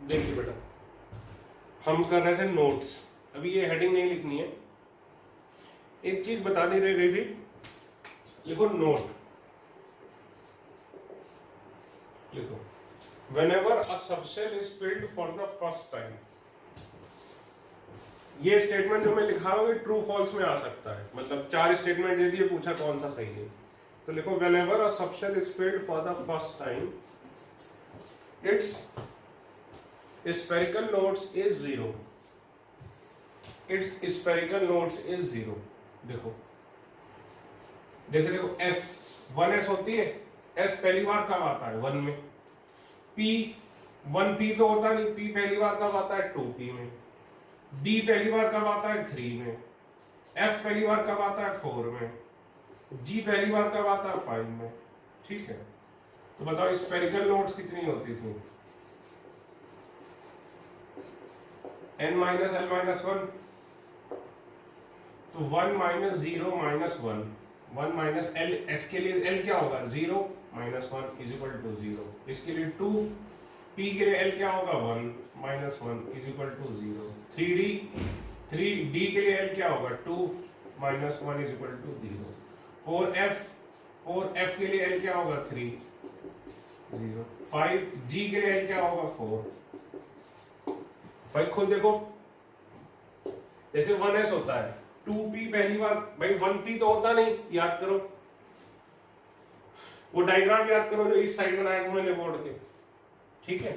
देखिए बेटा, हम कर रहे थे नोट्स, अभी ये हेडिंग नहीं लिखनी है, एक चीज बता नहीं रही थी, लिखो नोट, लिखो whenever a subshell is filled for the first time। ये स्टेटमेंट जो मैं लिखा हूँ ये ट्रू फॉल्स में आ सकता है, मतलब 4 स्टेटमेंट दे दिए, पूछा कौन सा सही है, तो लिखो whenever a subshell is filled for the first time its spherical nodes is 0, its spherical nodes is 0। देखो जैसे देखो s 1s होती है, s पहली बार कब आता है 1 में, p 1p तो होता नहीं, p पहली बार कब आता है 2p में, d पहली बार कब आता है 3 में, f पहली बार कब आता है 4 में, g पहली बार कब आता है 5 में। ठीक है, तो बताओ स्फेरिकल नोड्स कितनी होती थी, n माइनस l माइनस 1, तो 1 minus 0 minus 1, 1 minus l, s के लिए l क्या होगा 0 माइनस 1 इज इक्वल टू 0, इसके लिए 2, p के लिए l क्या होगा 1 minus 1 is equal to 0, 3d के लिए l क्या होगा 2 minus 1 is equal to 0, 4f के लिए l क्या होगा 3 0, 5g के लिए l क्या होगा 4। भाई खुद देखो, जैसे 1s होता है, 2p पहली बार, भाई 1p तो होता नहीं, याद करो वो डायग्राम याद करो जो इस साइड बनाया था मैंने बोर्ड के। ठीक है,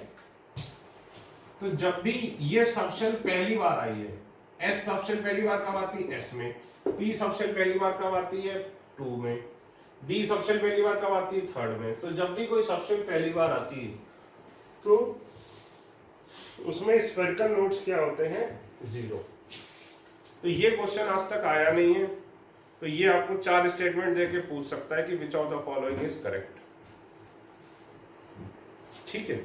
तो जब भी ये सबशेल पहली बार आई है, s सबशेल पहली बार कब आती है s में, p सबशेल पहली बार कब आती है 2 में, d सबशेल पहली बार कब आती है 3rd में। तो जब भी कोई सबशेल पहली बार आती है तो उसमें स्फेरिकल नोड्स क्या होते हैं 0। तो ये क्वेश्चन आज तक आया नहीं है, तो ये आपको 4 स्टेटमेंट देके पूछ सकता है कि which of the following is correct. ठीक है,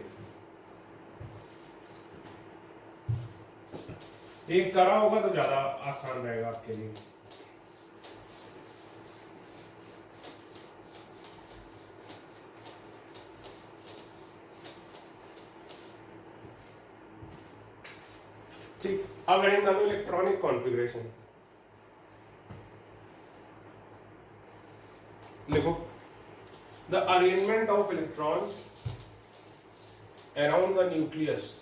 एक करा होगा तो ज्यादा आसान रहेगा आपके लिए। ठीक, अब हेडिंग डालो इलेक्ट्रॉनिक कॉन्फ़िगरेशन। लिखो the arrangement of electrons around the nucleus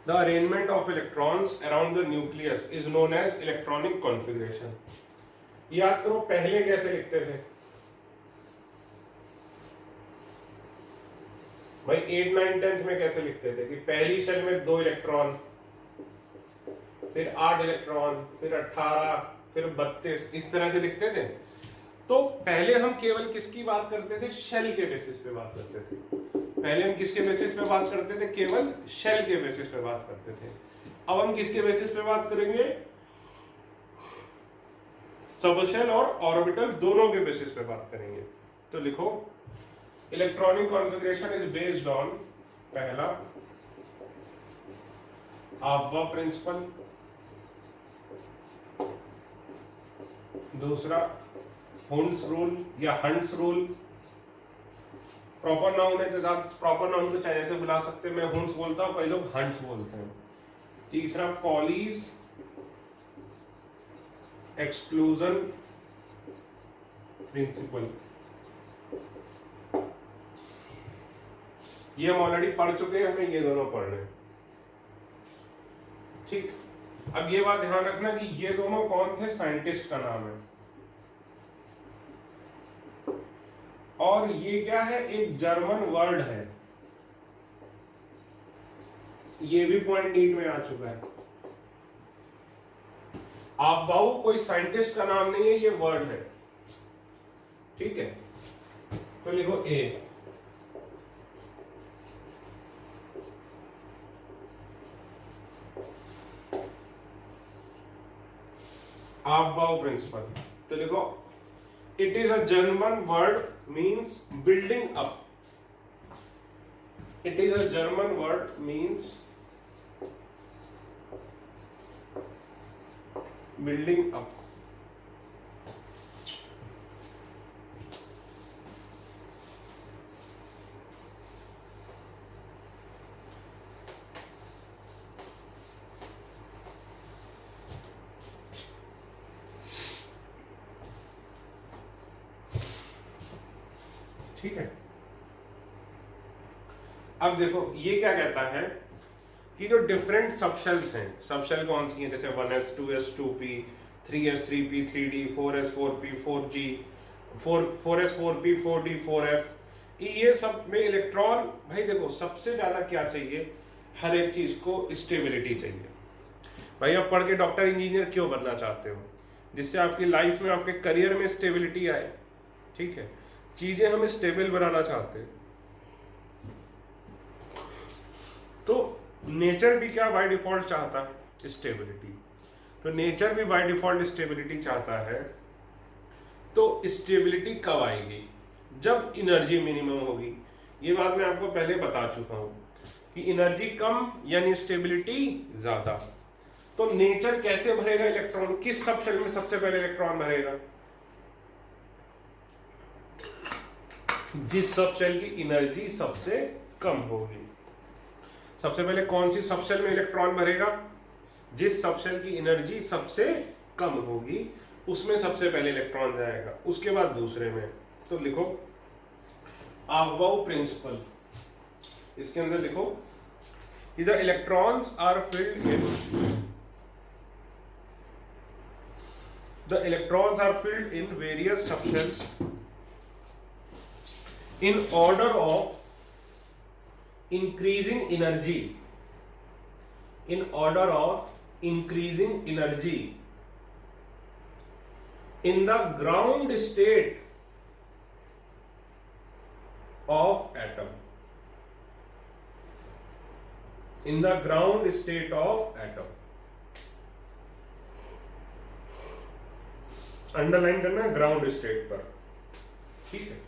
The arrangement of electrons around the nucleus is known as electronic configuration। याद करो पहले कैसे लिखते थे भाई, 8, 9, 10 में कैसे लिखते थे कि पहली शेल में 2 इलेक्ट्रॉन, फिर 8 इलेक्ट्रॉन, फिर 18, फिर 32, इस तरह से लिखते थे। तो पहले हम केवल किसकी बात करते थे, शेल के बेसिस पे बात करते थे। पहले हम किसके बेसिस पे बात करते थे, केवल शेल के बेसिस पे बात करते थे। अब हम किसके बेसिस पे बात करेंगे, सबशेल और ऑर्बिटल दोनों के बेसिस पे बात करेंगे। तो लिखो electronic configuration is based on, पहला आव्वा प्रिंसिपल, दूसरा हुंड्स रूल या हंट्स रूल, प्रॉपर नाउन है तो आप प्रॉपर नाउन को चाहे ऐसे बुला सकते हैं, मैं हुंड्स बोलता हूं, कई लोग हंट्स बोलते हैं। तीसरा पॉलीज एक्सक्लूजन प्रिंसिपल, ये हम ऑलरेडी पढ़ चुके हैं, हमें ये दोनों पढ़ने। ठीक, अब ये बात ध्यान रखना कि ये दोनों कौन थे, साइंटिस्ट का नाम है, और ये क्या है, एक जर्मन वर्ड है, ये भी पॉइंट नीट में आ चुका है। आबाऊ कोई साइंटिस्ट का नाम नहीं है, ये वर्ड है। ठीक है, तो लिखो ए, आबाऊ प्रिंसिपल, तो लिखो it is a German word means building up, it is a German word means building up. ठीक है। अब देखो ये क्या कहता है कि जो डिफरेंट सबशेल्स हैं, सबशेल कौन सी हैं, जैसे 1s 2s 2p 3s 3p 3d 4s 4p 4g 4s 4p 4d 4f, ये सब में इलेक्ट्रॉन, भाई देखो सबसे ज्यादा क्या चाहिए, हर एक चीज को स्टेबिलिटी चाहिए। भाई आप पढ़ के डॉक्टर इंजीनियर क्यों बनना चाहते हो, जिससे आपकी लाइफ में आपके करियर में स्टेबिलिटी आए, ठीक है, चीजें हम स्टेबल बनाना चाहते हैं। तो नेचर भी क्या बाय डिफॉल्ट चाहता है, स्टेबिलिटी। तो नेचर भी बाय डिफॉल्ट स्टेबिलिटी चाहता है। तो स्टेबिलिटी कब आएगी, जब एनर्जी मिनिमम होगी। ये बात मैं आपको पहले बता चुका हूं कि एनर्जी कम यानी स्टेबिलिटी ज्यादा। तो नेचर कैसे भरेगा इलेक्ट्रॉन, किस सबशेल में सबसे पहले इलेक्ट्रॉन भरेगा, जिस सबशेल की एनर्जी सबसे कम होगी। सबसे पहले कौन सी सबशेल में इलेक्ट्रॉन भरेगा, जिस सबशेल की एनर्जी सबसे कम होगी उसमें सबसे पहले इलेक्ट्रॉन जाएगा, उसके बाद दूसरे में। तो लिखो अबाउ प्रिंसिपल, इसके अंदर लिखो the electrons are filled in various subshells in order of increasing energy, in order of increasing energy in the ground state of atom, in the ground state of atom। Underline करना है ground state पर, ठीक है।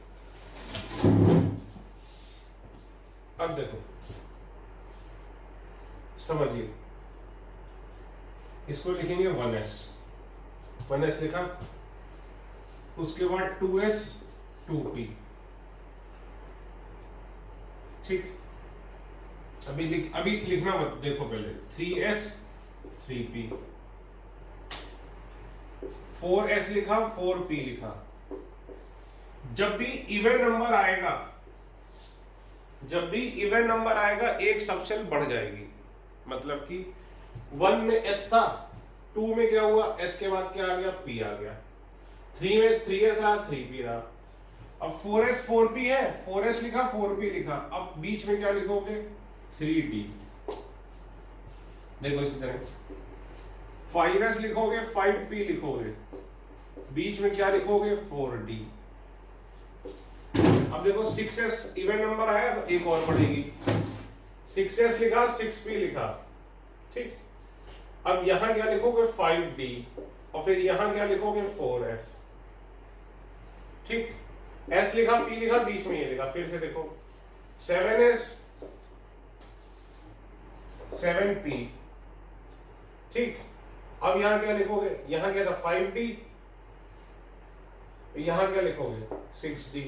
अब देखो समझिए, इसको लिखेंगे 1s लिखा, उसके बाद 2s 2p, ठीक। अभी लिखना मत, देखो पहले 3s 3p, 4s लिखा 4p लिखा। जब भी इवन नंबर आएगा एक सबशेल बढ़ जाएगी, मतलब कि 1 में s था, 2 में क्या हुआ, s के बाद क्या आ गया, p आ गया, 3 में 3s रहा 3p रहा। अब 4s 4p है, 4s लिखा 4p लिखा, अब बीच में क्या लिखोगे 3d। देखो इसी तरह 5s लिखोगे 5p लिखोगे, बीच में क्या लिखोगे 4d। अब देखो 6s इवन नंबर आया तो एक और बढ़ेगी, 6s लिखा 6p लिखा, ठीक। अब यहां क्या लिखोगे 5d और फिर यहां क्या लिखोगे 4s, ठीक। s लिखा p लिखा, बीच में ये लिखा, फिर से देखो 7s 7p, ठीक। अब यहां क्या लिखोगे, यहां क्या था 5d, यहां क्या लिखोगे 6d,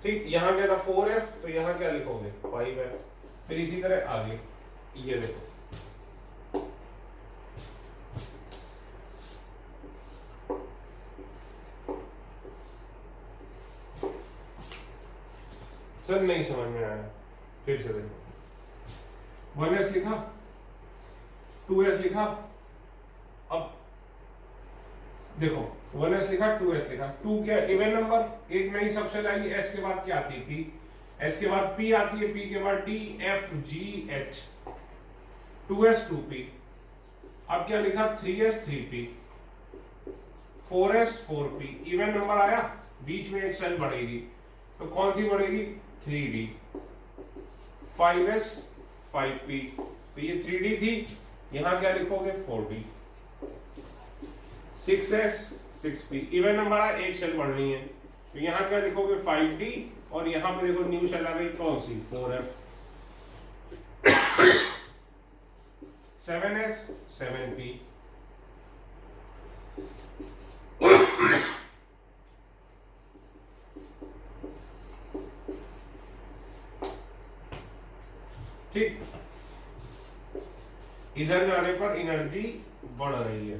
ठीक। यहां क्या था 4f, तो यहां क्या लिखोगे 5f, फिर इसी तरह आगे। ये देखो सर नहीं समझ में आया, फिर से देखो 1s लिखा 2s लिखा, अब देखो 1s लिखा 2s लिखा, 2 क्या इवन नंबर, एक नई सबशेल आई, s के बाद क्या आती है p, s के बाद p आती है, p के बाद d f g h, 2s 2p। अब क्या लिखा 3s 3p, 4s 4p, even number आया, बीच में एक सेल बढ़ेगी, तो कौन सी बढ़ेगी 3d, 5s 5p, तो ये 3d थी, यहां क्या लिखोगे 4d, 6s 6p, even number आया, एक सेल बढ़नी है, तो यहां क्या लिखोगे 5d और यहां पे देखो न्यू सेल आ गई, कौन सी 4f, 7s 7p, ठीक। इधर जाने पर एनर्जी बढ़ रही है।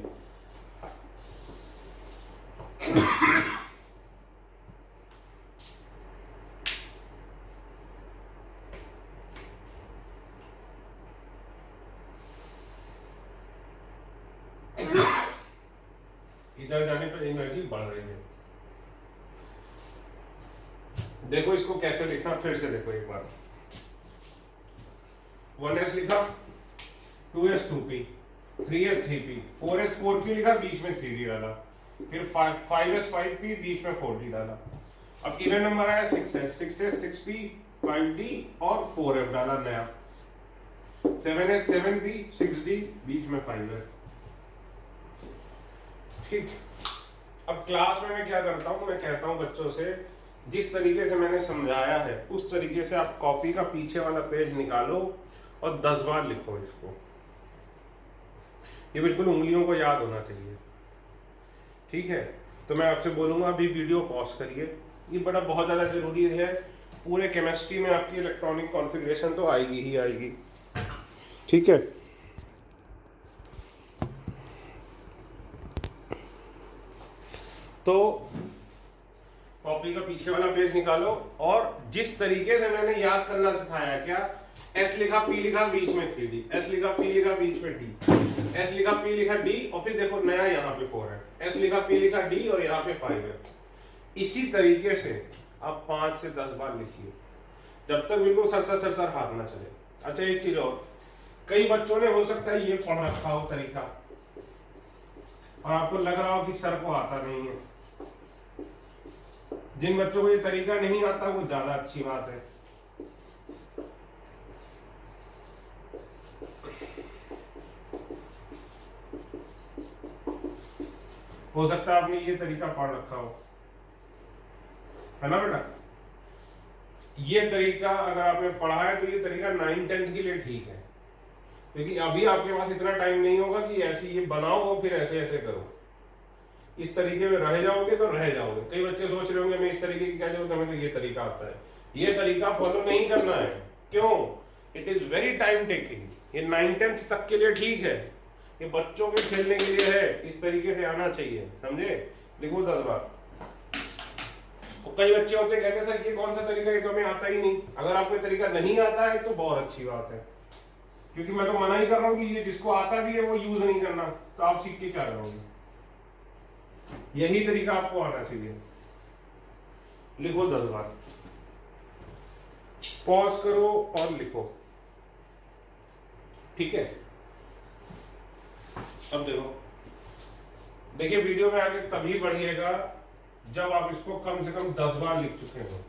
सबशेल एनर्जी बढ़ रही है। देखो इसको कैसे लिखना, फिर से देखो एक बार। 1s लिखा, 2s 2p, 3s 3p, 4s 4p लिखा, बीच में 3d डाला, फिर 5s 5p, बीच में 4d डाला। अब इवन नंबर आया 6s 6p 5d और 4f डाला नया, 7s 7p 6d, बीच में 5f। ठीक। अब क्लास में मैं क्या करता हूँ, मैं कहता हूँ बच्चों से जिस तरीके से मैंने समझाया है उस तरीके से आप कॉपी का पीछे वाला पेज निकालो और 10 बार लिखो इसको। ये बिल्कुल उंगलियों को याद होना चाहिए। ठीक है, तो मैं आपसे बोलूंगा अभी वीडियो पॉज करिए, ये बड़ा बहुत ज्यादा जरूरी है। पूरे केमिस्ट्री में आपकी इलेक्ट्रॉनिक कॉन्फ़िगरेशन तो आएगी ही आएगी। ठीक है, तो कॉपी का पीछे वाला पेज निकालो और जिस तरीके से मैंने याद करना सिखाया, क्या S लिखा, P लिखा, बीच में 3D, S लिखा, P लिखा, बीच में D, S लिखा, P लिखा, D, और फिर देखो नया यहाँ पे 4 है, S लिखा, P लिखा, D, और यहाँ पे 5 है। इसी तरीके से आप 5 से 10 बार लिखिए, जब तक बिल्कुल सरसर हाथ ना चले। अच्छा एक चीज और, कई बच्चों ने हो सकता है ये पढ़ रखा हो तरीका और आपको लग रहा हो कि सर को आता नहीं है। जिन बच्चों को ये तरीका नहीं आता वो ज्यादा अच्छी बात है। हो सकता है आपने ये तरीका पढ़ रखा हो, है ना बेटा। ये तरीका अगर आपने पढ़ा है तो ये तरीका 9 10th के लिए ठीक है, क्योंकि अभी आपके पास इतना टाइम नहीं होगा कि ऐसे ये बनाओ और फिर ऐसे ऐसे करो। इस तरीके में रह जाओगे तो रह जाओगे। कई बच्चे सोच रहे होंगे मैं इस तरीके की क्या जरूरत है, हमें तो ये तरीका आता है। ये तरीका फॉलो नहीं करना है। क्यों? It is very time taking. ये 9 10th तक के लिए ठीक है, ये बच्चों के खेलने के लिए है। इस तरीके से आना चाहिए, समझे। लिखो 10 बार। कई बच्चे होते कहते सर ये कौन सा तरीका, ये तो हमें आता ही नहीं। अगर आपको तरीका नहीं आता है तो बहुत अच्छी बात है, क्योंकि मैं तो मना ही कर रहा हूँ कि ये जिसको आता भी है वो यूज नहीं करना, तो आप सीख के क्या करोगे। यही तरीका आपको आना चाहिए। लिखो 10 बार, पॉज करो और लिखो। ठीक है, अब देखो, देखिए वीडियो में आगे तभी बढ़िएगा जब आप इसको कम से कम 10 बार लिख चुके हो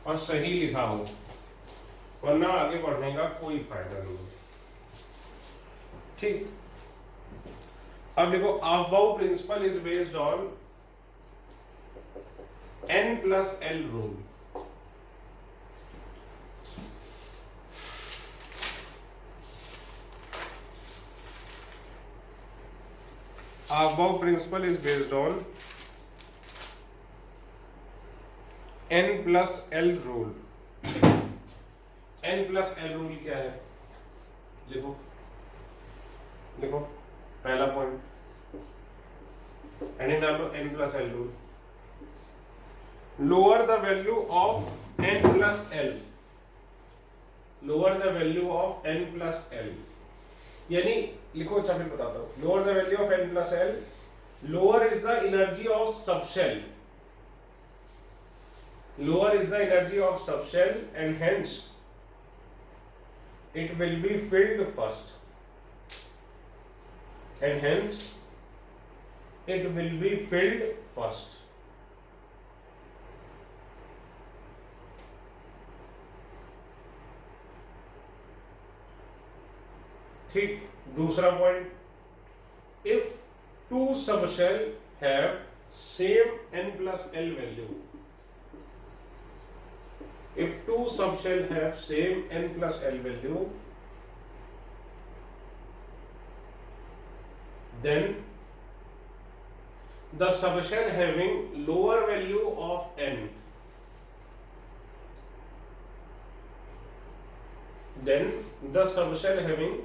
और सही लिखा हो, वरना आगे बढ़ने का कोई फायदा नहीं है। ठीक। अब देखो, above principle is based on N+L rule. Above principle is based on N+L rule। N+L rule क्या है? लिखो लिखो, पहला पॉइंट एंड डालो N+L rule. Lower the value of N+L, lower the value of N+L, यानी लिखो। अच्छा फिर बताता हूं। Lower the value of N+L, lower is the energy of subshell, lower is the energy of subshell and hence it will be filled first, and hence it will be filled first। ठीक। दूसरा point, if two subshell have same N+L value, if two subshell have same N+L value, then the subshell having lower value of N, then the subshell having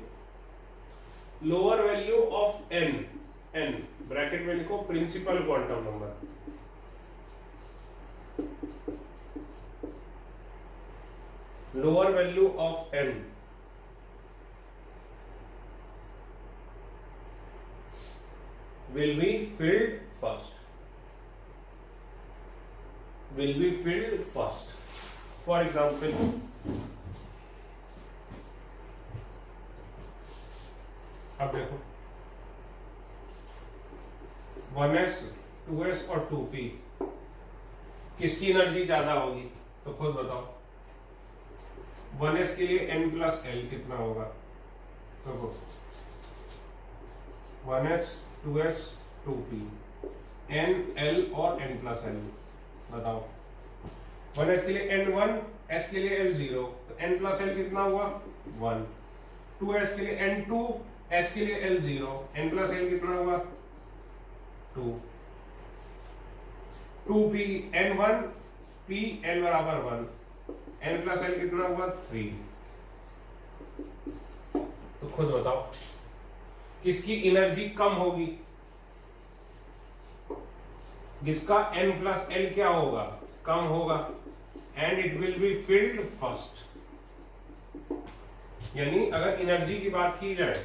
lower value of N, N bracket में लिखो principal quantum number, lower value of N, will be filled first. Will be filled first. For example, अब देखो 1s 2s और 2p किसकी energy ज्यादा होगी, तो खुद बताओ। 1s के लिए n प्लस l कितना होगा, देखो 1s 2s 2p n l और n प्लस l बताओ। 1s के लिए n1 s के लिए l0 तो n प्लस l कितना हुआ 1। 2s के लिए n2 s के लिए l0 n प्लस l कितना हुआ 2। 2p n1 p l बराबर 1 n प्लस l कितना हुआ 3। तो खुद बताओ किसकी एनर्जी कम होगी, जिसका n प्लस l क्या होगा कम होगा, and it will be filled first. यानी अगर एनर्जी की बात की जाए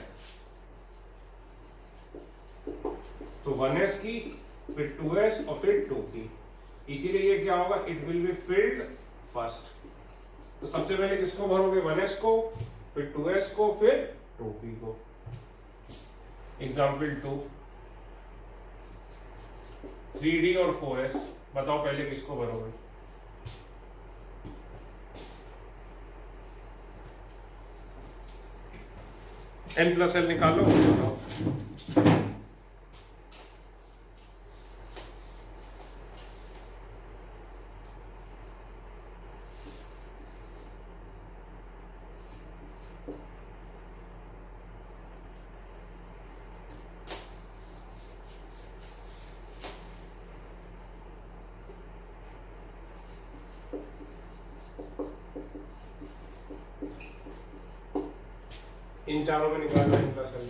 तो 1s की, फिर 2s और फिर 2p, इसीलिए ये क्या होगा, it will be filled first. तो सबसे पहले किसको भरोगे, 1s को, फिर 2s को, फिर 2p को। एग्जाम्पल 2 3d और 4s, बताओ पहले किसको भरोगे। n प्लस l निकालो, बताओ। इन चारों में निकालना n प्लस l।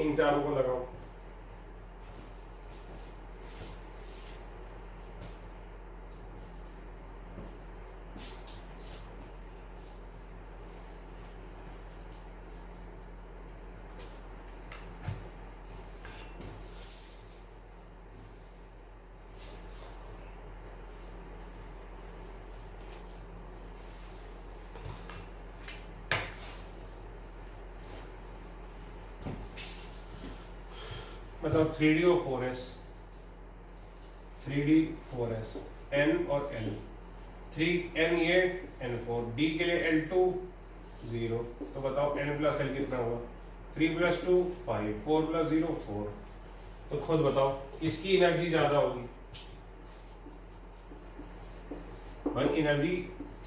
इन चारों को लगाओ। मतलब 3d और 4s, 3d 4s n और l, 3n ये n4, d के लिए l2 0, तो बताओ n प्लस l कितना हुआ, 3 प्लस 2 5, 4 प्लस 0 4। तो खुद बताओ किसकी एनर्जी ज्यादा होगी भाई, एनर्जी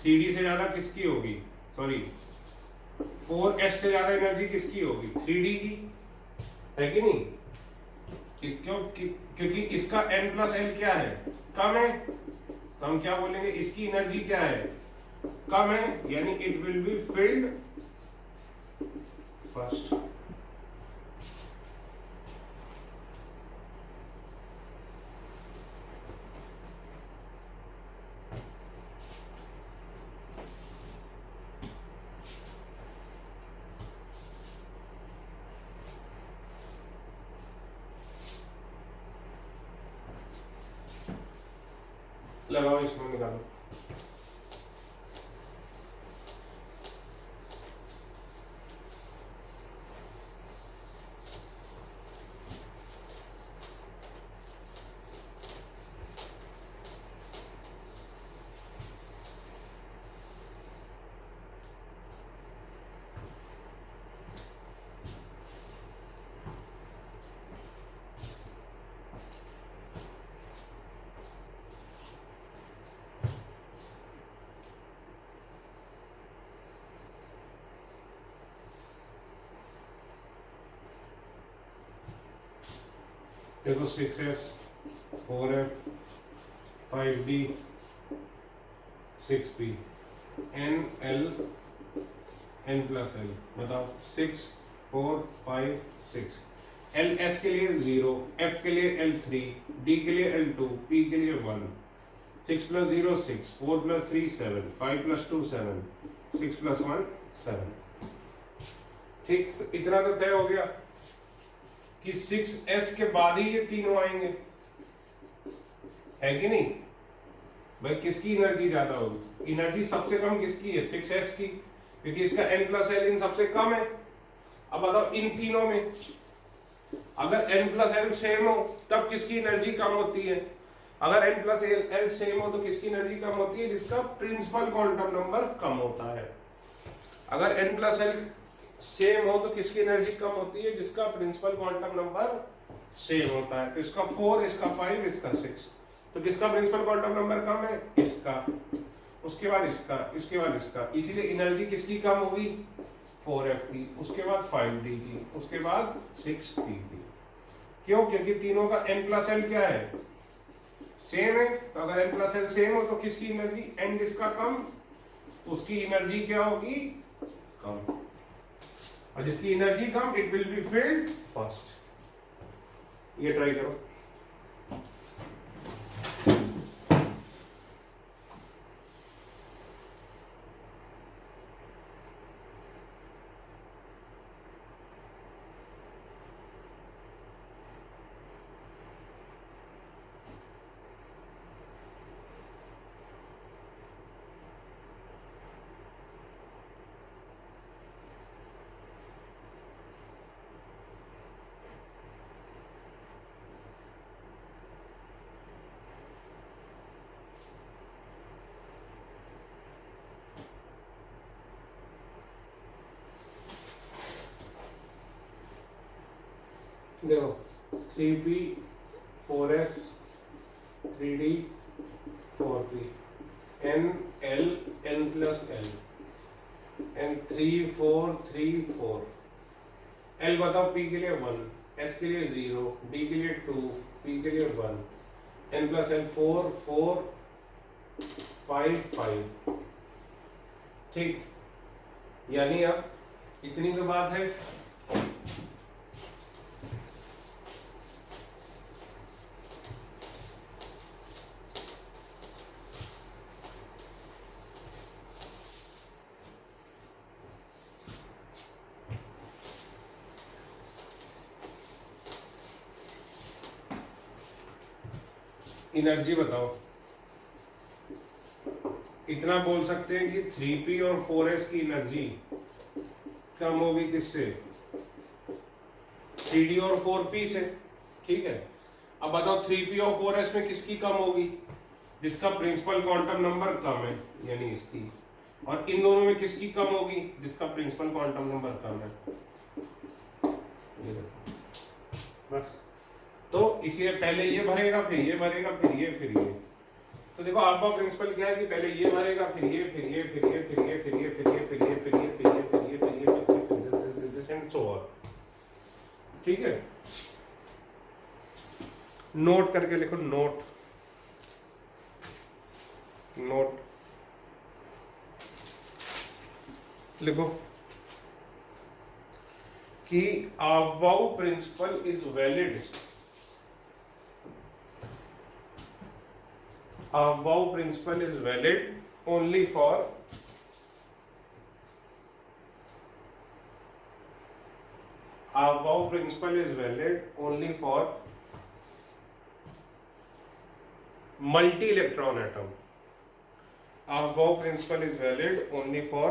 3d से ज्यादा किसकी होगी, सॉरी 4s से ज्यादा एनर्जी किसकी होगी, 3d की, है कि नहीं। क्योंकि इसका n प्लस l क्या है, कम है, तो हम क्या बोलेंगे, इसकी एनर्जी क्या है, कम है, यानी it will be filled first. लगाओ, इसमें निकालो। देखो 6s 4f 5d 6p n l n plus l, बताओ 6 4 5 6। l s के लिए 0, f के लिए l3, d के लिए l2, p के लिए 1, 6 + 0 6, 4 + 3 7, 5 + 2 7, 6 + 1 7। ठीक, तो इतना तो तय हो गया कि 6s के बाद ही ये तीनों आएंगे, है कि नहीं भाई? किसकी एनर्जी ज्यादा होगी? एनर्जी सबसे कम किसकी है? 6s की, क्योंकि इसका n + l इन सबसे कम है। अब बताओ इन तीनों में अगर n + l सेम हो तब किसकी एनर्जी कम होती है? अगर n + l सेम हो तो किसकी एनर्जी कम होती है? जिसका प्रिंसिपल क्वांटम नंबर कम होता है। अगर n + l सेम हो तो किसकी एनर्जी कम होती है? जिसका प्रिंसिपल क्वांटम नंबर सेम होता है। तो इसका 4, इसका 5, इसका 6, तो किसका प्रिंसिपल क्वांटम नंबर कम है? इसका। उसके बाद इसका, इसके बाद इसका, इसीलिए एनर्जी किसकी कम होगी? 4f की, उसके बाद 5d की, उसके बाद 6d की। क्यों? क्योंकि तीनों का n + l क्या है? सेम है। तो अगर n + l सेम हो तो किसकी एनर्जी? n जिसका कम उसकी एनर्जी क्या होगी? कम। और जिसकी energy come it will be filled first. ये ट्राई करो। देखो 3p 4s 3d 4p n l n + l n 3 4 3 4 l बताओ p के लिए 1, s के लिए 0, d के लिए 2, p के लिए 1, n + l 4 4 5 5। ठीक, यानी अब इतनी तो बात है। एनर्जी बताओ। इतना बोल सकते हैं कि 3p और 4s की एनर्जी कम होगी किससे? 3d और 4p से। ठीक है, अब बताओ 3p और 4s में किसकी कम होगी? जिसका प्रिंसिपल क्वांटम नंबर कम है, यानी इसकी। और इन दोनों में किसकी कम होगी? जिसका प्रिंसिपल क्वांटम नंबर कम है। बस, तो इसलिए पहले ये भरेगा, फिर ये भरेगा, फिर ये, फिर ये। तो देखो आपका प्रिंसिपल क्या है कि पहले ये भरेगा, फिर ये, फिर ये, फिर ये, फिर ये, फिर ये, फिर ये, फिर ये, फिर ये, फिर ये, फिर ये, फिर ये, फिर ये, एंड सो ऑन। ठीक है, नोट करके लिखो, नोट नोट लिखो कि above principle is valid. Above principle is valid only for above principle is valid only for multi-electron atom. Above principle is valid only for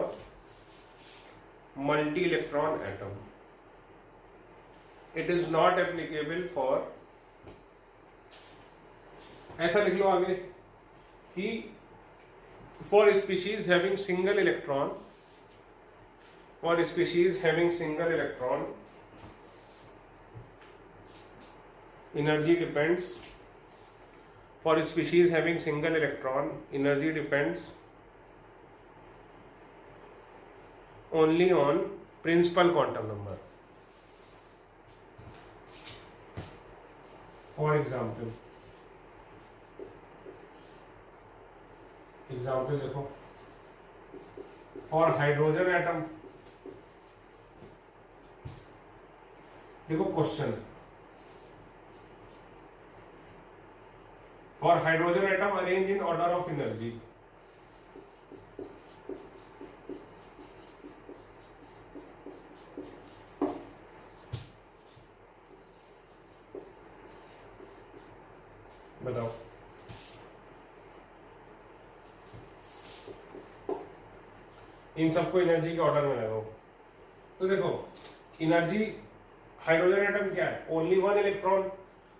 multi-electron atom. It is not applicable for, ऐसा लिख लो आगे कि for species having single electron, for species having single electron, energy depends, for species having single electron, energy depends only on principal quantum number. For example देखो, for hydrogen atom, देखो question, for hydrogen atom arrange in order of energy. बताओ, इन सबको energy के order में लगाओ। तो देखो energy, hydrogen atom क्या है, ओनली वन इलेक्ट्रॉन।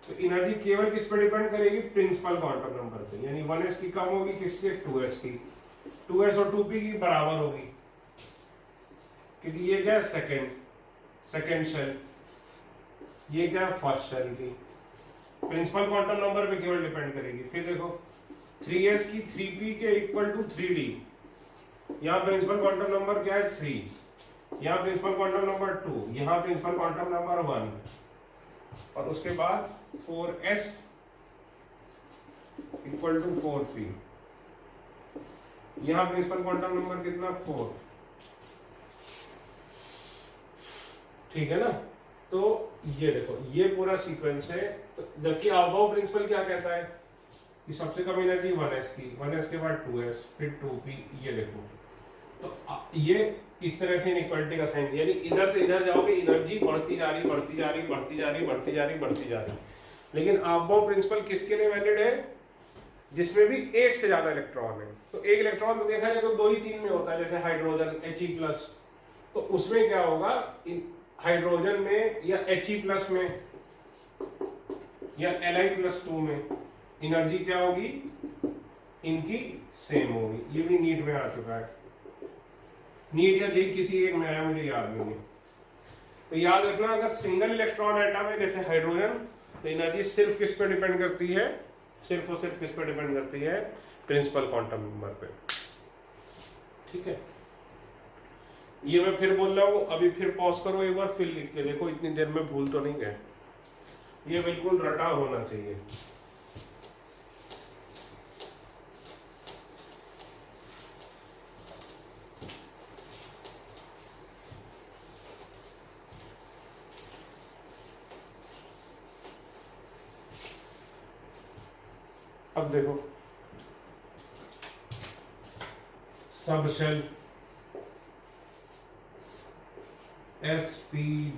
तो एनर्जी केवल किस पे डिपेंड करेगी, प्रिंसिपल क्वांटम नंबर पे, यानी 1s की कम होगी किससे, 2s की। 2s और 2p की बराबर होगी, क्योंकि ये क्या है, सेकेंड शेल, ये क्या है, फर्स्ट शेल की। प्रिंसिपल क्वांटम नंबर पे केवल डिपेंड करेगी। फिर देखो 3s की 3p के इक्वल टू 3d, यहाँ प्रिंसिपल क्वांटम नंबर क्या है, 3, यहाँ प्रिंसिपल क्वांटम नंबर 2, यहाँ प्रिंसिपल क्वांटम नंबर 1, और उसके बाद 4s इक्वल टू 4p, यहाँ प्रिंसिपल क्वांटम नंबर कितना, 4। ठीक है ना। तो ये देखो ये पूरा सीक्वेंस है। तो जबकि अबव प्रिंसिपल क्या कहता है कि सबसे कम एनर्जी 1s की, 1s के बाद 2s, फिर 2p। ये देखो, तो ये इस तरह से इनइक्वालिटी का साइन, यानी इधर से इधर जाओगे एनर्जी बढ़ती जा रही, बढ़ती जा रही, बढ़ती जा रही, बढ़ती जा रही, बढ़ती जा रही। लेकिन अबव प्रिंसिपल किसके लिए वैलिड है, जिसमें भी एक से ज्यादा इलेक्ट्रॉन है। तो एक इलेक्ट्रॉन तो देखा जाए तो 2 ही 3 में होता है, जैसे हाइड्रोजन He+, तो उसमें क्या होगा, हाइड्रोजन में या He+ में या Li+2 में एनर्जी क्या होगी, इनकी सेम होगी। ये भी नीट में आ चुका है, नीट या जे किसी एक में आया, मुझे याद नहीं है। तो याद रखना, अगर सिंगल इलेक्ट्रॉन एटम है जैसे हाइड्रोजन, तो एनर्जी सिर्फ किस पे डिपेंड करती है, सिर्फ और सिर्फ किस पे डिपेंड करती है, प्रिंसिपल क्वांटम नंबर पे। ठीक है, ये मैं फिर बोल रहा हूँ, अभी फिर पॉज करो एक बार, फिर लिख के देखो, इतनी देर में भूल तो नहीं गए। ये बिल्कुल रटा होना चाहिए। अब देखो सब शेल SPDFGH,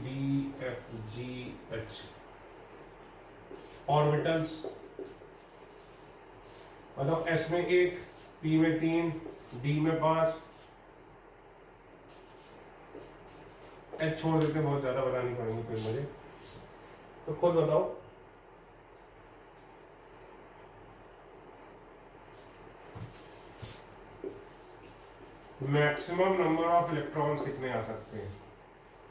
ऑर्बिटल्स मतलब S में 1, P में 3, D में 5, H छोड़ देते, बहुत ज्यादा बनानी पड़ेगी फिर मुझे, तो खुद बताओ। मैक्सिमम नंबर ऑफ इलेक्ट्रॉन्स कितने आ सकते हैं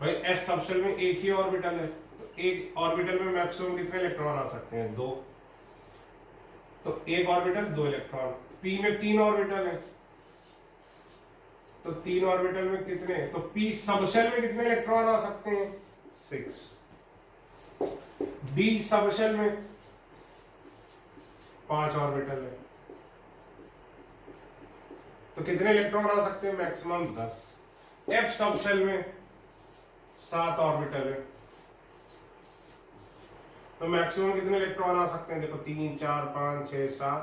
भाई, S सबशेल में एक ही ऑर्बिटल है, तो एक ऑर्बिटल में मैक्सिमम कितने इलेक्ट्रॉन आ सकते हैं, 2। तो एक ऑर्बिटल 2 इलेक्ट्रॉन। P में 3 ऑर्बिटल है, तो 3 ऑर्बिटल में कितने, तो P सबशेल में कितने इलेक्ट्रॉन आ सकते हैं, 6। D सबशेल में 5 ऑर्बिटल है, तो कितने इलेक्ट्रॉन आ सकते हैं, मैक्सिमम 10। F सबशेल में 7 ऑर्बिटल है, तो मैक्सिमम कितने इलेक्ट्रॉन आ सकते हैं, देखो 3, 4, 5, 6, 7,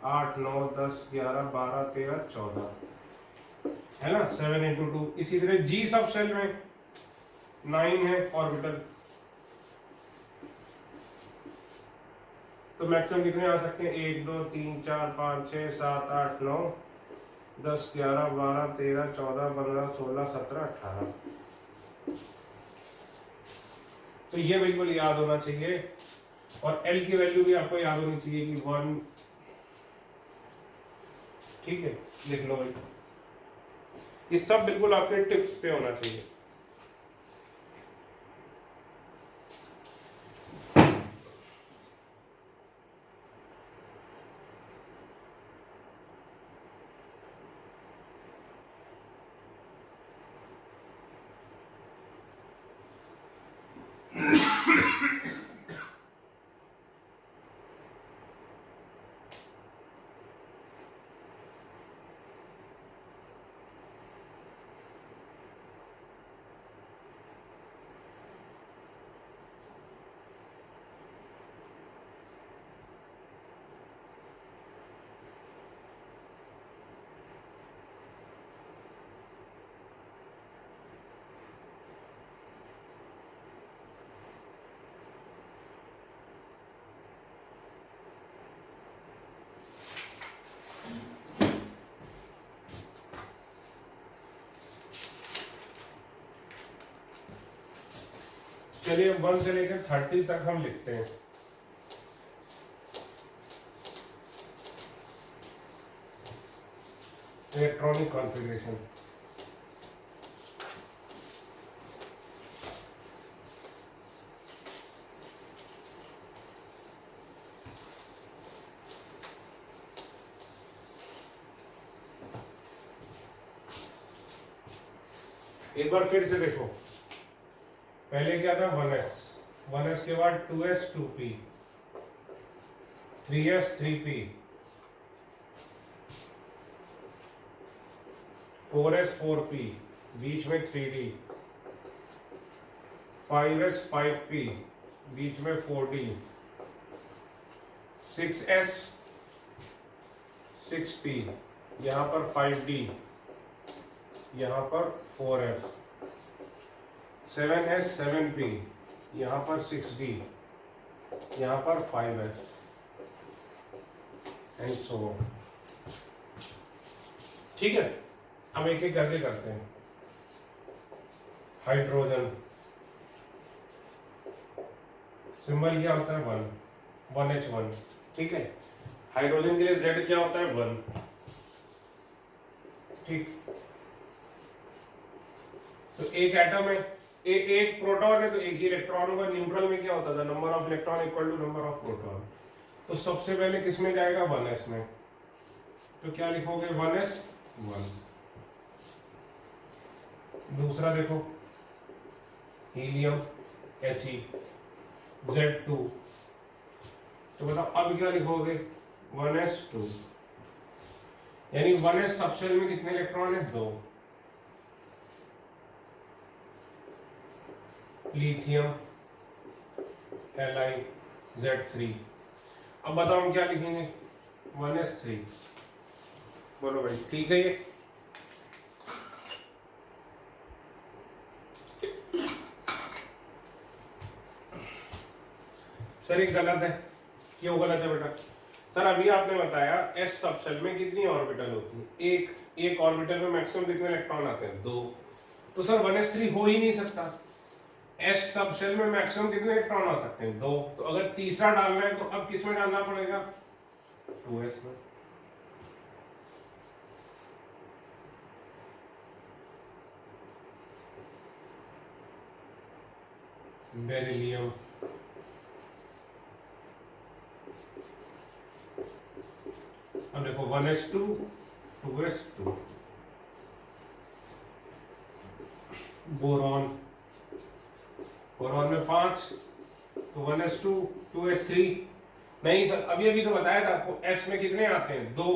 8, 9, 10, 11, 12, 13, 14 है ना, 7 × 2। इसी तरह G सबशेल में 9 है ऑर्बिटल, तो मैक्सिमम कितने आ सकते हैं, 1, 2, 3, 4, 5, 6, 7, 8, 9, 10, 11, 12, 13, 14, 15, 16, 17, 18। तो ये बिल्कुल याद होना चाहिए, और L की वैल्यू भी आपको याद होनी चाहिए कि 1। ठीक है, लिख लो भाई, ये सब बिल्कुल आपके टिप्स पे होना चाहिए। चलिए 1 से लेकर 30 तक हम लिखते हैं। Electronic configuration. एक बार फिर से देखो, पहले क्या था 1s, 1s के बाद 2s 2p, 3s 3p, 4s 4p, बीच में 3d, 5s 5p, बीच में 4d, 6s 6p, यहां पर 5d, यहां पर 4f, 7s 7p, यहां पर 6d, यहां पर 5f, एंड सो ऑन। ठीक है, अब एक एक करके करते हैं। हाइड्रोजन सिंबल क्या होता है 1, 1H1। ठीक है, हाइड्रोजन के लिए Z क्या होता है 1। ठीक, तो एक एटम है, एक प्रोटॉन है तो एक ही इलेक्ट्रॉन होगा। न्यूट्रल में क्या होता था, number of electron equal to number of proton. तो सबसे पहले किस में जाएगा 1s में, तो क्या लिखोगे 1s 1। दूसरा देखो हीलियम He Z2, तो बताओ अब क्या लिखोगे 1s 2, यानी 1s सबशेल में कितने इलेक्ट्रॉन है 2। लिथियम Li Z3, अब बताओ हम क्या लिखेंगे 1s 3। बोलो भाई ठीक है ये? सर ये गलत है, क्यों गलत है बेटा? सर अभी आपने बताया s सबशेल में कितनी ऑर्बिटल होती है, एक ऑर्बिटल में मैक्सिमम कितने इलेक्ट्रॉन आते हैं 2। तो सर 1s 3 हो ही नहीं सकता। s सबशेल में मैक्सिमम कितने इलेक्ट्रॉन आ सकते हैं 2। तो अगर तीसरा डालना है तो अब किस में डालना पड़ेगा 2s में। बेरिलियम अब देखो 1s2 2s2। बोरॉन, बोरॉन में 5, तो 1s2 2s3। नहीं सर अभी तो बताया था आपको s में कितने आते हैं 2,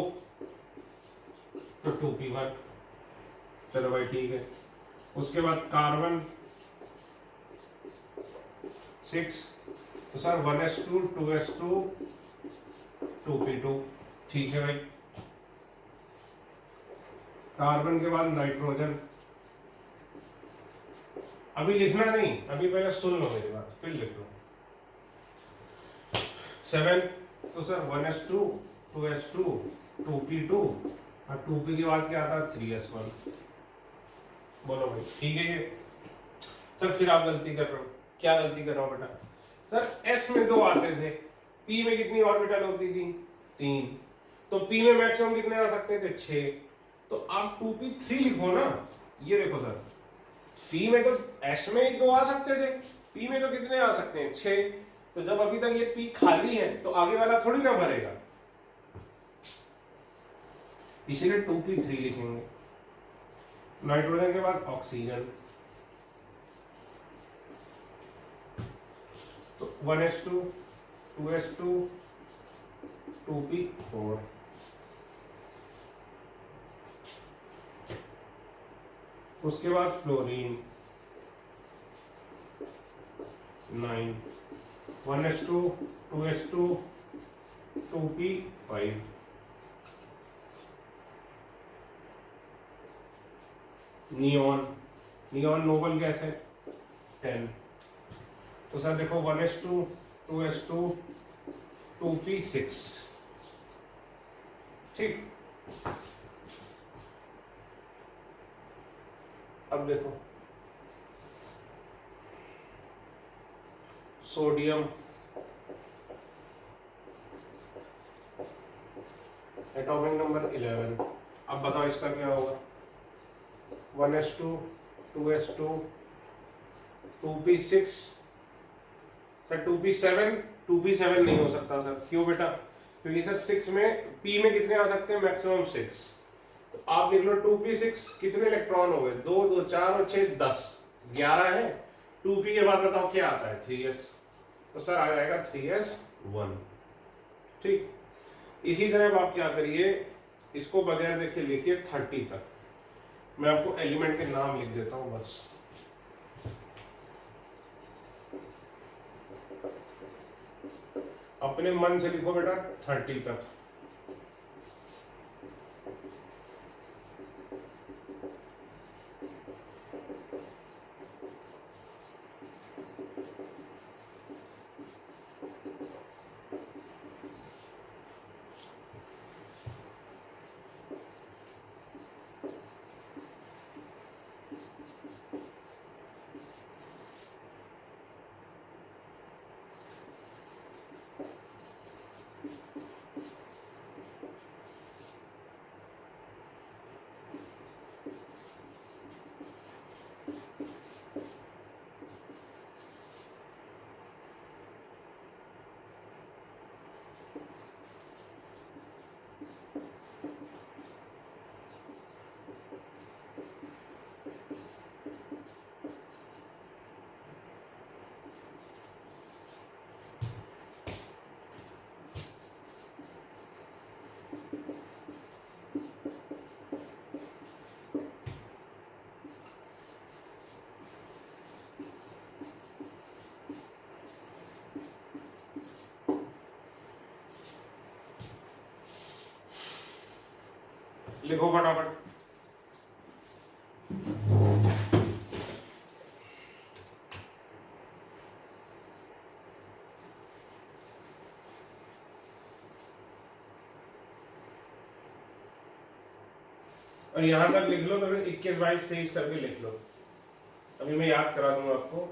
तो 2p1। चलो भाई ठीक है। उसके बाद कार्बन 6, तो सर 1s2 2s2 2p2। ठीक है भाई। कार्बन के बाद नाइट्रोजन, अभी लिखना नहीं, अभी पहले सुन लो मेरी बात फिर लिख लो। 7, तो सर 1s2 2s2 2p2, और 2p के बाद क्या आता है 3s1। बोलो भाई ठीक है ये? सर फिर आप गलती कर रहे हो। क्या गलती कर रहा हूं बेटा? सर s में 2 आते थे, p में कितनी ऑर्बिटल होती थी 3, तो p में मैक्सिमम कितने आ सकते थे 6। तो आप 2p3 लिखो ना। ये देखो सर p में तो s में ही 2 आ सकते थे, p में तो कितने आ सकते हैं 6। तो जब अभी तक ये p खाली है तो आगे वाला थोड़ी ना भरेगा, इसलिए 2p3 लिखेंगे। नाइट्रोजन के बाद ऑक्सीजन, तो 1s2 2s2 2p4। उसके बाद fluorine 9, 1s2 2s2 2p5। Neon, neon noble gas है 10। तो सर देखो 1s2 2s2 2p6। ठीक, अब देखो सोडियम, एटॉमिक नंबर 11। अब बताओ इसका क्या होगा, 1s2 2s2 2p6 sir 2p7, 2p7 नहीं हो सकता सर, क्यों बेटा, क्योंकि सर 6 में p में कितने आ सकते हैं, मैक्सिमम 6। तो आप लिख लो 2p6, कितने इलेक्ट्रॉन हो गए, 2 2 4 और 6 10, 11 है। 2p के बाद बताओ क्या आता है, 3s, तो सर आ जाएगा 3s1। ठीक, इसी तरह अब आप क्या करिए, इसको बगैर देखे लिखिए 30 तक। मैं आपको एलिमेंट के नाम लिख देता हूं बस। अपने मन से लिखो बेटा 30 तक। लिखो फटाफट। और यहां तक लिख लो, तो फिर 21 22 23 करके लिख लो। अभी मैं याद करा दूंगा आपको।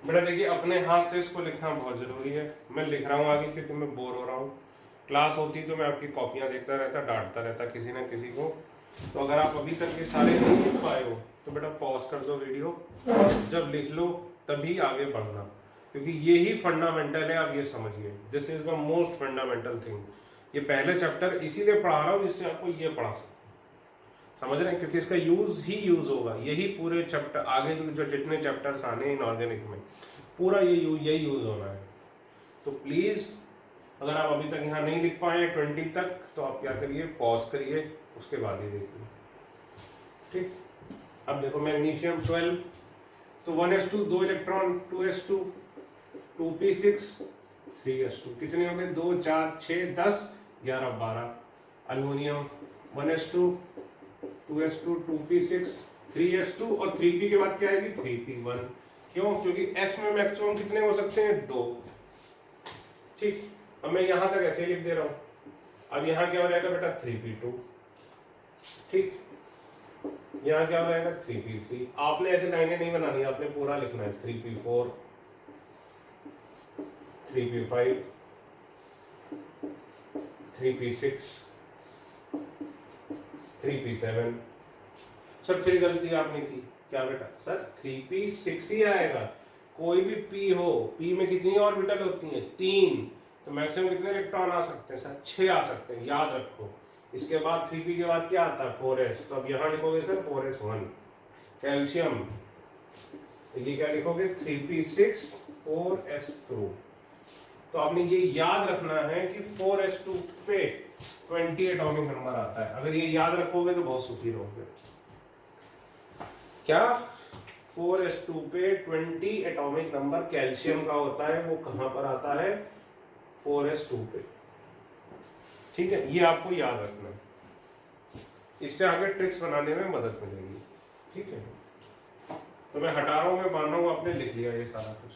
बेटा देखिए, अपने हाथ से इसको लिखना बहुत जरूरी है। मैं लिख रहा हूँ आगे क्योंकि मैं बोर हो रहा हूँ। क्लास होती तो मैं आपकी कॉपियां देखता रहता, डांटता रहता किसी ना किसी को। तो अगर आप अभी तक ये सारे नहीं लिख पाए हो तो बेटा पॉज कर दो वीडियो, जब लिख लो तभी आगे बढ़ना, क्योंकि ये ही फंडामेंटल है। आप ये समझिए, this is the most fundamental thing. ये पहले चैप्टर इसीलिए पढ़ा रहा हूँ जिससे आपको ये पढ़ा सकते, समझ रहे हैं, क्योंकि इसका यूज ही यूज होगा। यही पूरे चैप्टर आगे जो जितने चैप्टर्स आने इनऑर्गेनिक में, पूरा ये यही यूज होना है। तो प्लीज अगर आप अभी तक यहाँ नहीं लिख पाए 20 तक, तो आप क्या करिए, पॉज करिए, उसके बाद ही देखिए। ठीक, अब देखो मैग्नीशियम 12, तो 1s2 2 electron 2s2 2p6 3s2 कितने हो गए 2 4 6 10 11 12 aluminium 1s2 2s2 2p6 3s2 और 3p के बाद क्या आएगी 3p1 क्यों क्योंकि s में मैक्सिमम कितने हो सकते हैं 2 ठीक। अब मैं यहां तक ऐसे ही लिख दे रहा हूं। अब यहां क्या हो जाएगा बेटा 3p2 ठीक। यहाँ क्या हो जाएगा 3p3 आपने ऐसे लाइनें नहीं बनानी आपने पूरा लिखना है 3p4 3p5 3p6 3p7 sir फिर गलती आपने की क्या बेटा सर 3p6 ही आएगा। कोई भी p हो p में कितनी ऑर्बिटल होती हैं 3 तो मैक्सिमम कितने इलेक्ट्रॉन आ सकते हैं सर 6 आ सकते हैं याद रखो। इसके बाद 3p के बाद क्या आता है 4s तो अब यहां लिखोगे सर 4s1 कैल्शियम तो ये क्या लिखोगे 3p6 4s2 तो आपने ये याद रखना है कि 4s2 पे 20 एटॉमिक नंबर आता है। अगर ये याद रखोगे तो बहुत सुखी रहोगे। क्या 4s2 पे 20 एटॉमिक नंबर कैल्शियम का होता है वो कहां पर आता है 4s2 पे ठीक है। ये आपको याद रखना है इससे आगे ट्रिक्स बनाने में मदद मिलेगी ठीक है। तो मैं हटा रहा हूं मैं मान रहा हूं आपने लिख लिया ये सारा कुछ।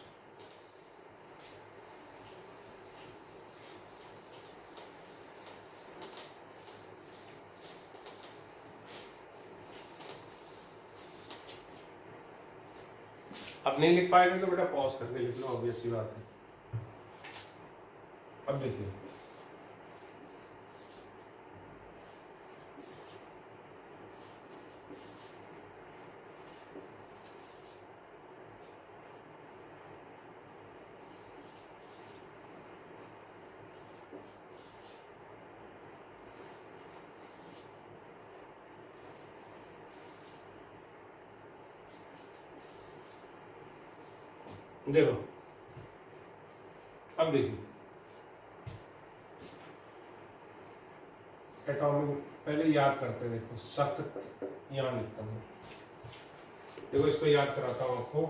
अब नहीं लिख पाएंगे तो बेटा पॉज करके लिख लो ऑब्वियस सी बात है। अब देखिए देखो अब देखिए एटॉमिक पहले याद करते हैं। देखो सख्त यहां लिखता हूं देखो इसको याद कराता हूं आपको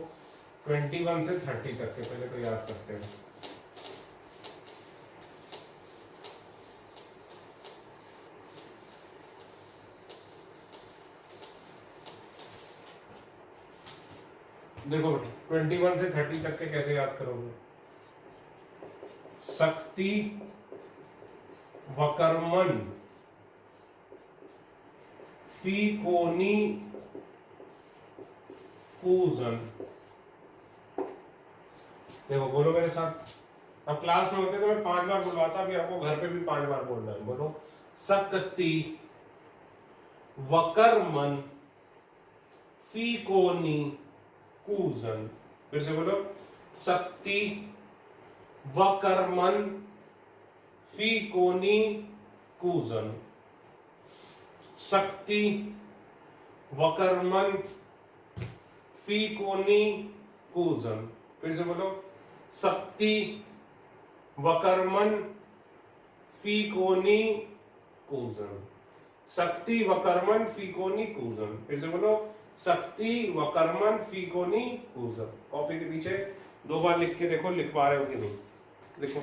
21 से 30 तक के पहले तो याद करते हैं। देखो 21 से 30 तक के कैसे याद करोगे शक्ति वक्रमन फीकोनी पूजन। देखो बोलो मेरे साथ। अब क्लास में होते तो मैं 5 बार बुलवाता अभी आपको घर पे भी 5 बार बोलना है। बोलो शक्ति वक्रमन फीकोनी पूजन। फिर से बोलो शक्ति वक्रमन फीकोनी पूजन। शक्ति वक्रमन फीकोनी पूजन। फिर से बोलो शक्ति वक्रमन फीकोनी पूजन। शक्ति वक्रमन फीकोनी पूजन। फिर से बोलो शक्ति वक्रमन फीकोनी पूजन। कॉपी के पीछे 2 बार लिख के देखो लिख पा रहे हो कि नहीं। देखो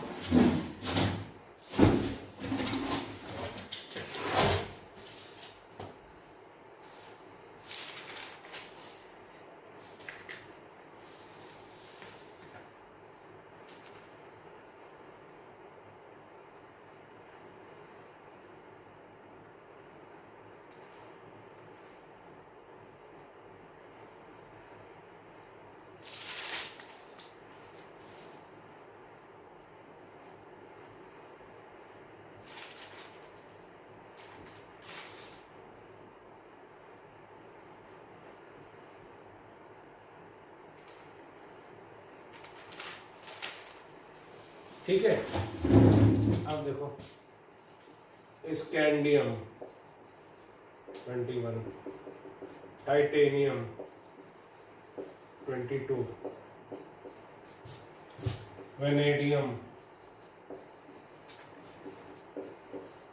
ठीक है। अब देखो scandium 21 titanium 22 vanadium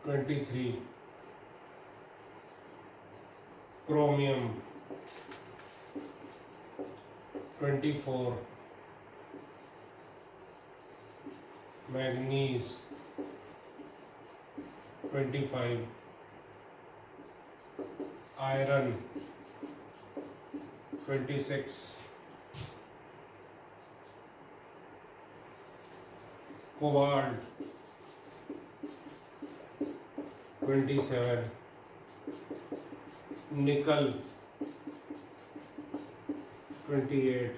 23 chromium 24 manganese 25 iron 26 cobalt 27 निकल 28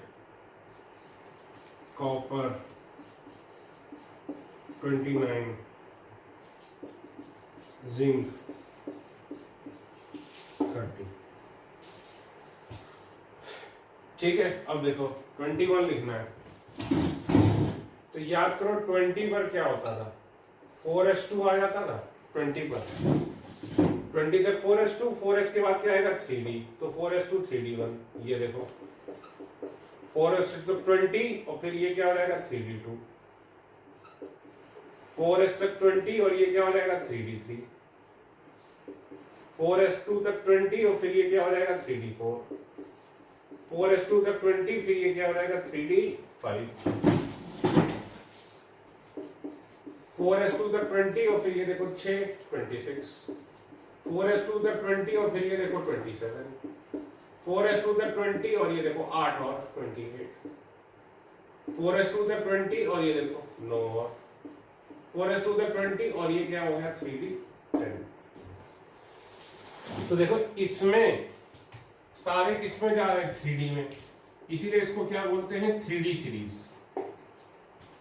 कॉपर 29 जिंक 30। ठीक है, अब देखो 21 लिखना है। तो याद करो 20 पर क्या होता था, 4s2 आ जाता था 20 पर। 20 तक 4s2, 4s के बाद क्या आएगा 3d, तो 4s2 3d1। ये देखो 4s तक 20 और फिर ये क्या हो जाएगा 3d2, 4s तक 20 और ये क्या हो जाएगा 3d3, 4s2 तक 20 और फिर ये क्या हो जाएगा 3d4, 4s2 तक 20 फिर ये क्या हो जाएगा 3d5, 4s2 तक 20 और फिर ये देखो 6 26, 4s2 तक 20 और फिर ये देखो 27, 4s2 तक 20 और ये देखो 8 और 28, 4s2 तक 20 और ये देखो 9 और 4s2 तक 20 और ये क्या हो गया 3d10। तो देखो इसमें सारे किसमें जा रहे हैं 3d में, इसीलिए इसको क्या बोलते हैं 3d सीरीज।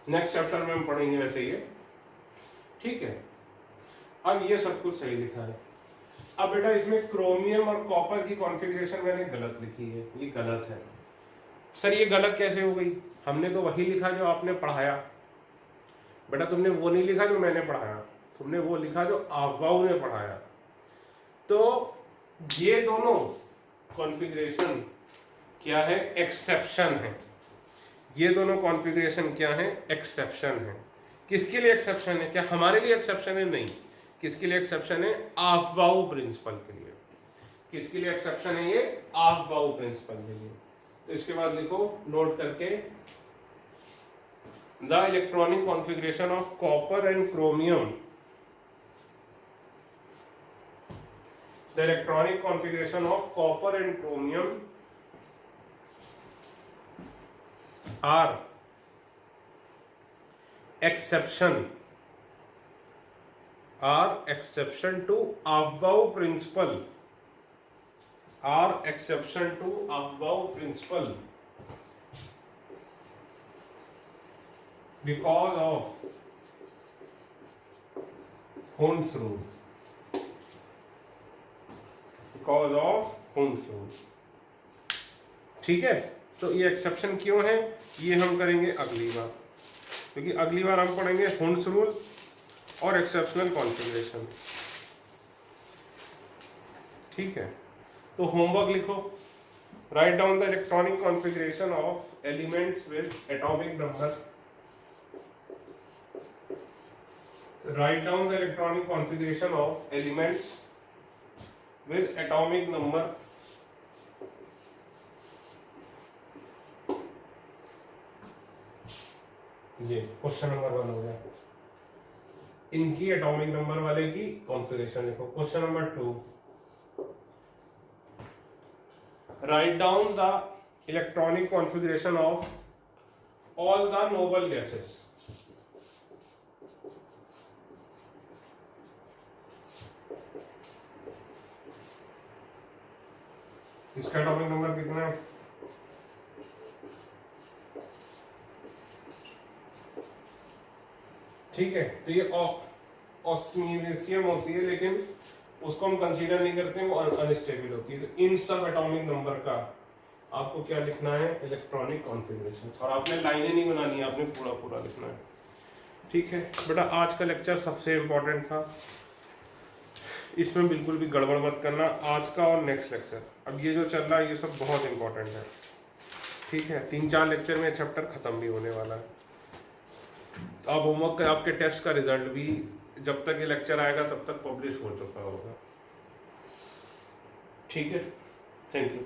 नेक्स्ट चैप्टर में हम पढ़ेंगे वैसे ये, ठीक है। अब ये सब कुछ सही लिखा है। अब बेटा इसमें क्रोमियम और कॉपर की कॉन्फ़िगरेशन मैंने गलत लिखी है, ये गलत है। सर ये गलत कैसे हो गई, हमने तो वही लिखा जो आपने पढ़ाया। बेटा तुमने वो नहीं लिखा जो मैंने पढ़ाया, तुमने वो लिखा जो आफबाऊ ने पढ़ाया। तो ये दोनों कॉन्फ़िगरेशन क्या है, एक्सेप्शन है। ये दोनों कॉन्फ़िगरेशन क्या है, एक्सेप्शन है। किसके लिए एक्सेप्शन है, क्या हमारे लिए एक्सेप्शन है, नहीं। किसके लिए एक्सेप्शन है, आफबाऊ प्रिंसिपल के लिए। किसके लिए एक्सेप्शन है, ये आफबाऊ प्रिंसिपल के लिए। तो इसके बाद लिखो नोट करके, the electronic configuration of copper and chromium, the electronic configuration of copper and chromium are exception to Aufbau principle, are exception to Aufbau principle because of Hund's rule, because of Hund's rule। ठीक है, तो ये exception क्यों है ये हम करेंगे अगली बार, क्योंकि अगली बार हम पढ़ेंगे Hund's रूल और एक्सेप्शनल कॉन्फ़िगरेशन। ठीक है, तो होमवर्क लिखो, write down the electronic configuration of elements with atomic number, write down the electronic configuration of elements with atomic number, ये क्वेश्चन नंबर 1 हो गया। इनकी एटॉमिक नंबर वाले की कॉन्फ़िगरेशन लिखो। Question number 2, write down the electronic configuration of all the noble gases. इसका atomic number कितना है, ठीक है। तो ये ऑस्मिलिशियम होती है, लेकिन उसको हम कंसीडर नहीं करते, वो अनस्टेबल होती है। तो इन सब एटॉमिक नंबर का आपको क्या लिखना है, इलेक्ट्रॉनिक कॉन्फ़िगरेशन। और आपने लाइनें नहीं बनानी है, आपने पूरा पूरा लिखना है। ठीक है बेटा, आज का लेक्चर सबसे इम्पोर्टेंट था, इसमें बिल्कुल भी गड़बड़ मत करना। आज का और नेक्स्ट लेक्चर, अब ये जो चल रहा है ये सब बहुत इंपॉर्टेंट है। ठीक है, 3-4 लेक्चर में चैप्टर खत्म भी होने वाला है। अब होमवर्क का, आपके टेस्ट का रिजल्ट भी जब तक ये लेक्चर आएगा तब तक पब्लिश हो चुका होगा। ठीक है, थैंक यू।